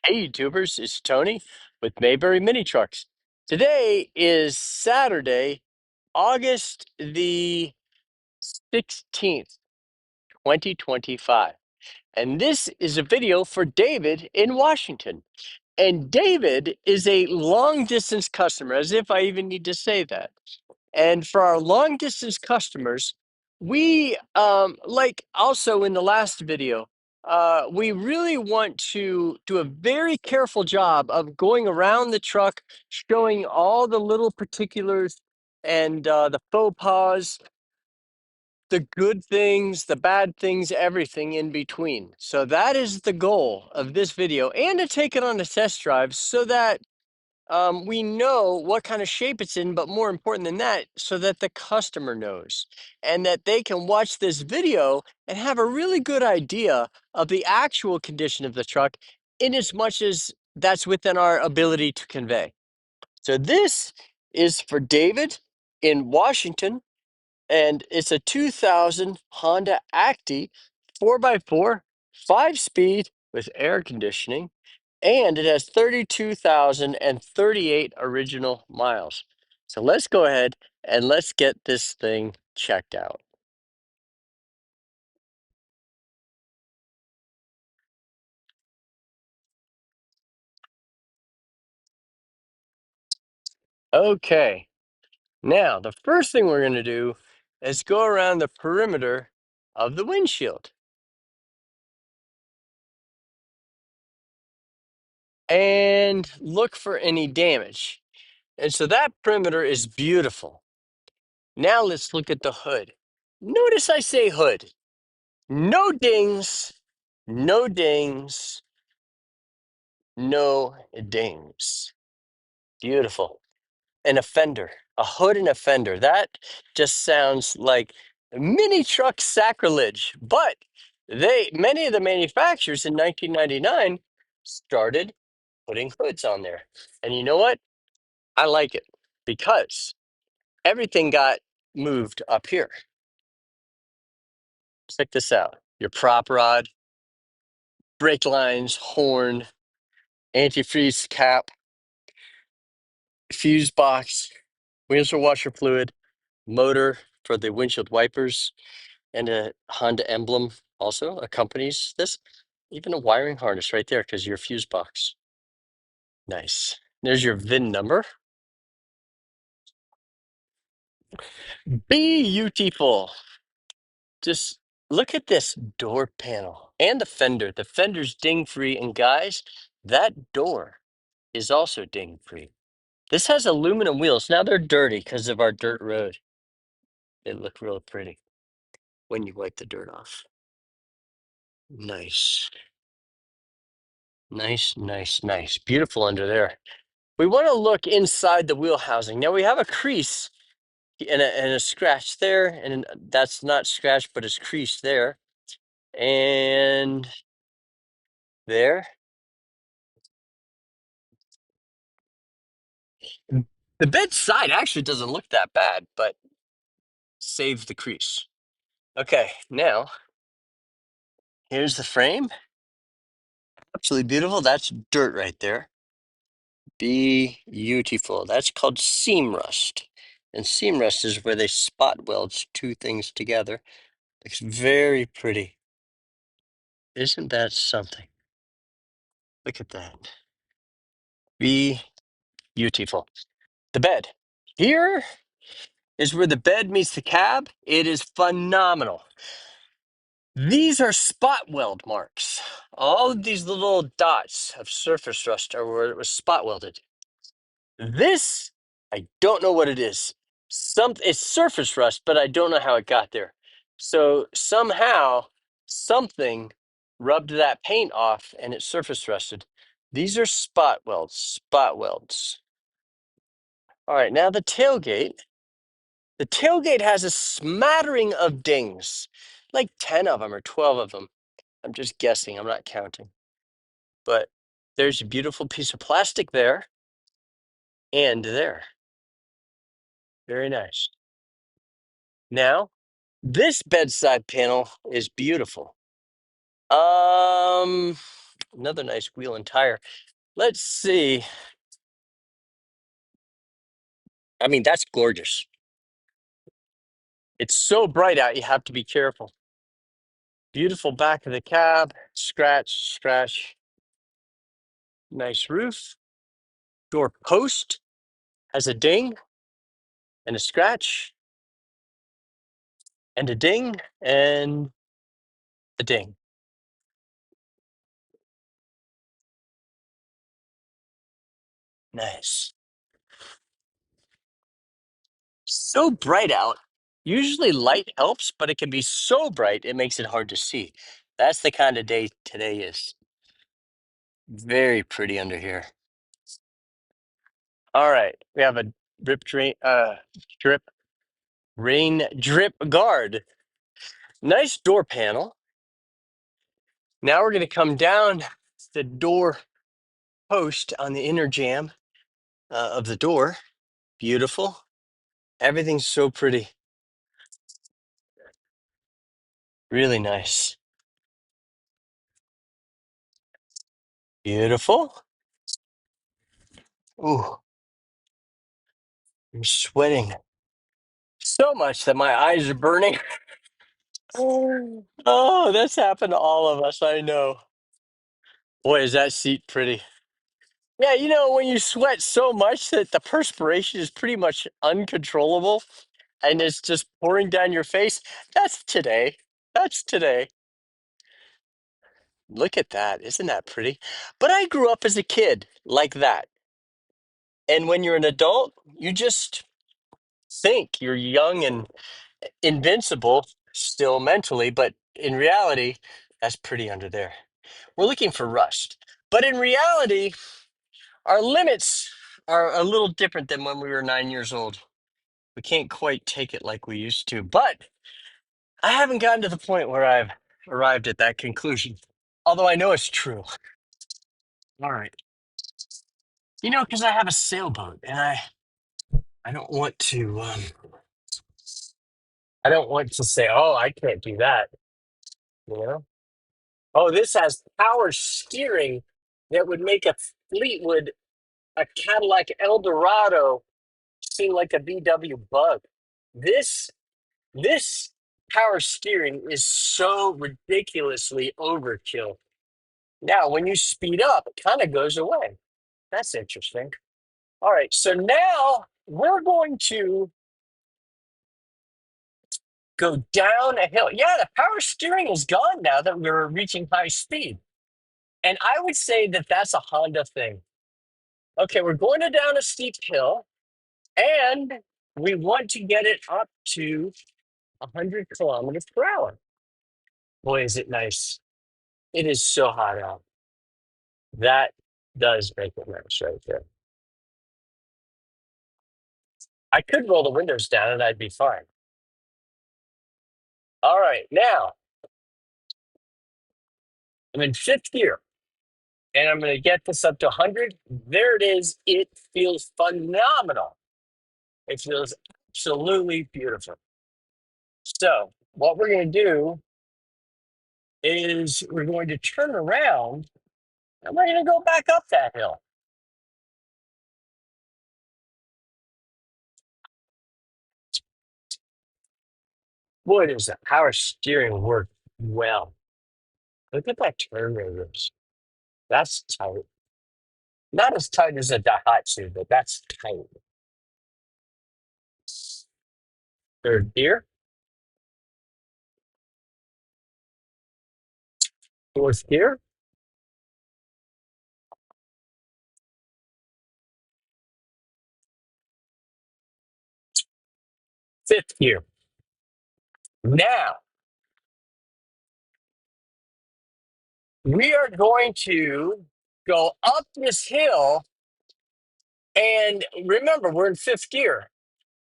Hey, YouTubers, it's Tony with Mayberry Mini Trucks. Today is Saturday, August the 16th, 2025. And this is a video for David in Washington. And David is a long distance customer, as if I even need to say that. And for our long distance customers, we like also in the last video, we really want to do a very careful job of going around the truck, showing all the little particulars and the faux pas, the good things, the bad things, everything in between. So that is the goal of this video, and to take it on a test drive so that we know what kind of shape it's in, but more important than that, so that the customer knows and that they can watch this video and have a really good idea of the actual condition of the truck in as much as that's within our ability to convey. So this is for David in Washington, and it's a 2000 Honda Acti 4x4, 5 speed with air conditioning, and it has 32,038 original miles. So let's go ahead and let's get this thing checked out. Okay, now the first thing we're going to do is go around the perimeter of the windshield and look for any damage. And so that perimeter is beautiful. Now let's look at the hood. Notice I say hood. No dings, no dings, no dings. Beautiful. An offender, a hood and a fender. That just sounds like mini truck sacrilege. But many of the manufacturers in 1999 started putting hoods on there. And you know what? I like it because everything got moved up here. Check this out. Your prop rod, brake lines, horn, antifreeze cap, fuse box, windshield washer fluid, motor for the windshield wipers, and a Honda emblem also accompanies this. Even a wiring harness right there because your fuse box. Nice. There's your VIN number. Beautiful. Just look at this door panel and the fender. The fender's ding free. And guys, that door is also ding free. This has aluminum wheels. Now they're dirty because of our dirt road. They look real pretty when you wipe the dirt off. Nice. Nice, nice, nice. Beautiful under there. We want to look inside the wheel housing. Now we have a crease and a scratch there, and that's not scratched, but it's creased there. And there. The bed side actually doesn't look that bad, but save the crease. Okay, now here's the frame. Absolutely beautiful. That's dirt right there. Beautiful. That's called seam rust. And seam rust is where they spot weld two things together. Looks very pretty. Isn't that something? Look at that. Beautiful. The bed. Here is where the bed meets the cab. It is phenomenal. These are spot weld marks. All of these little dots of surface rust are where it was spot welded. This, I don't know what it is. It's surface rust, but I don't know how it got there. So somehow something rubbed that paint off and it surface rusted. These are spot welds, spot welds. All right, now the tailgate. The tailgate has a smattering of dings, like 10 of them or 12 of them. I'm just guessing, I'm not counting. But there's a beautiful piece of plastic there and there. Very nice. Now, this bedside panel is beautiful. Um, Another nice wheel and tire. Let's see. I mean, that's gorgeous. It's so bright out, you have to be careful. Beautiful back of the cab. Scratch, scratch. Nice roof. Door post has a ding and a scratch and a ding and a ding. Nice. So bright out. Usually light helps, but it can be so bright it makes it hard to see. That's the kind of day today is. Very pretty under here. All right. We have a drip rain drip guard. Nice door panel. Now we're gonna come down the door post on the inner jamb of the door. Beautiful. Everything's so pretty. Really nice. Beautiful. Ooh, I'm sweating so much that my eyes are burning. Oh, that's happened to all of us. I know. Boy, is that seat pretty. Yeah, when you sweat so much that the perspiration is pretty much uncontrollable and it's just pouring down your face, that's today. That's today. Look at that. Isn't that pretty? But I grew up as a kid like that. And when you're an adult, you just think you're young and invincible still mentally, but in reality, that's pretty under there. We're looking for rust. But in reality, our limits are a little different than when we were 9 years old. We can't quite take it like we used to, but I haven't gotten to the point where I've arrived at that conclusion. Although I know it's true. All right. Because I have a sailboat and I don't want to I don't want to say, oh, I can't do that, you know? Oh, this has power steering that would make a Fleetwood, a Cadillac Eldorado seem like a VW Bug. This this power steering is so ridiculously overkill. Now, when you speed up, it kind of goes away. That's interesting. All right, so now we're going to go down a hill. Yeah, the power steering is gone now that we're reaching high speed. And I would say that that's a Honda thing. Okay, we're going down a steep hill and we want to get it up to 100 kilometers per hour. Boy, is it nice. It is so hot out. That does make it nice right there. I could roll the windows down and I'd be fine. All right, now I'm in fifth gear and I'm going to get this up to 100. There it is. It feels phenomenal. It feels absolutely beautiful. So, what we're going to do is we're going to turn around and we're going to go back up that hill. Boy, does the power steering work well. Look at that turn radius. That's tight. Not as tight as a Daihatsu, but that's tight. Third gear, fourth gear, fifth gear. Now we are going to go up this hill. And remember, we're in fifth gear.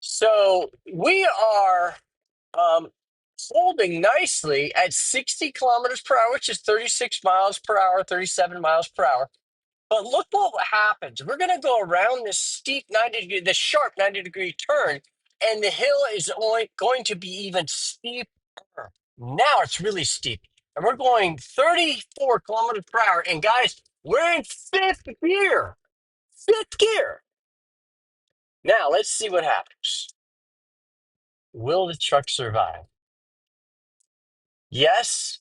So we are um, holding nicely at 60 kilometers per hour, which is 36 miles per hour, 37 miles per hour. But look what happens. We're going to go around this steep 90 degree, this sharp 90-degree turn, and the hill is only going to be even steeper. Now it's really steep. and we're going 34 kilometers per hour. And guys, we're in fifth gear. Fifth gear. Now let's see what happens. Will the truck survive? Yes.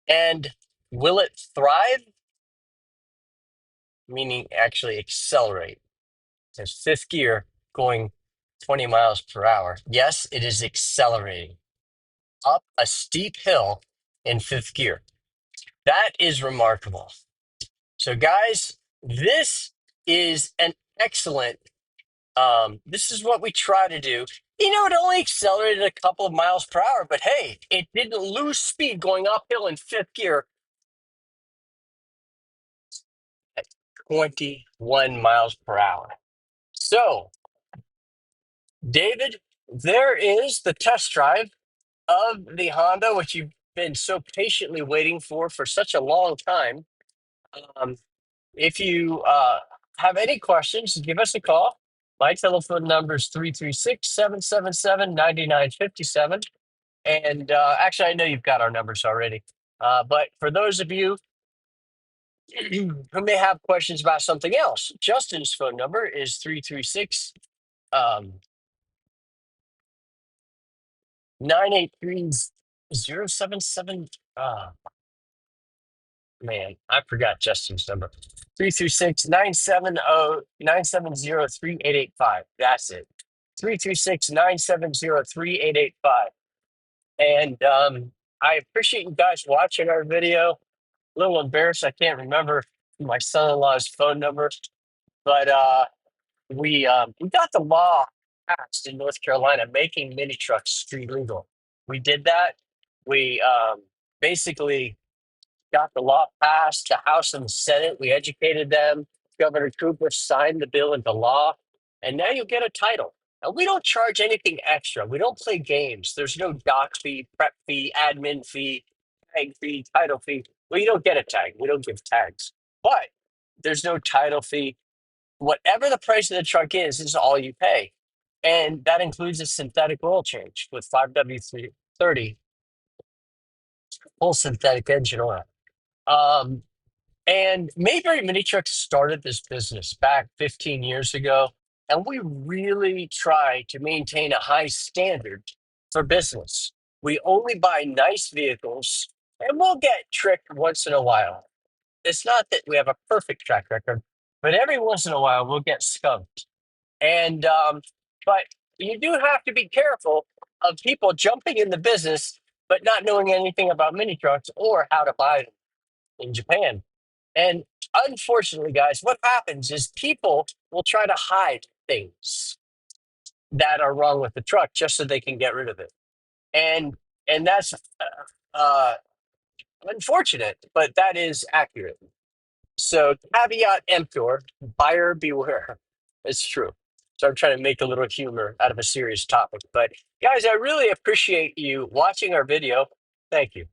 And will it thrive? Meaning actually accelerate. It's fifth gear going 20 miles per hour. Yes, it is accelerating up a steep hill in fifth gear. That is remarkable. So, guys, this is an excellent. This is what we try to do. You know, it only accelerated a couple of miles per hour, but hey, it didn't lose speed going uphill in fifth gear at 21 miles per hour. So, David, there is the test drive of the Honda, which you've been so patiently waiting for such a long time. Um, if you have any questions, give us a call. My telephone number is 336-777-9957. And actually, I know you've got our numbers already. But for those of you who may have questions about something else, Justin's phone number is 336 983-077. Man, I forgot Justin's number. 336-970-970-3885. That's it. 336-970-3885. And I appreciate you guys watching our video. A little embarrassed I can't remember my son-in-law's phone number, but we got the law passed in North Carolina making mini trucks street legal. We did that. We basically got the law passed, the House and the Senate. We educated them. Governor Cooper signed the bill into law, and now you get a title. And we don't charge anything extra. We don't play games. There's no doc fee, prep fee, admin fee, tag fee, title fee. Well, you don't get a tag. We don't give tags. But there's no title fee. Whatever the price of the truck is all you pay. And that includes a synthetic oil change with 5W30 full synthetic engine oil. Um, And Mayberry Mini Trucks started this business back 15 years ago, and we really try to maintain a high standard for business. We only buy nice vehicles, and we'll get tricked once in a while. It's not that we have a perfect track record, but every once in a while we'll get skunked. And but you do have to be careful of people jumping in the business but not knowing anything about mini trucks or how to buy them in Japan. And unfortunately, guys, what happens is people will try to hide things that are wrong with the truck just so they can get rid of it. And that's uh, unfortunate, but that is accurate. So caveat emptor, buyer beware. It's true. So I'm trying to make a little humor out of a serious topic. But guys, I really appreciate you watching our video. Thank you.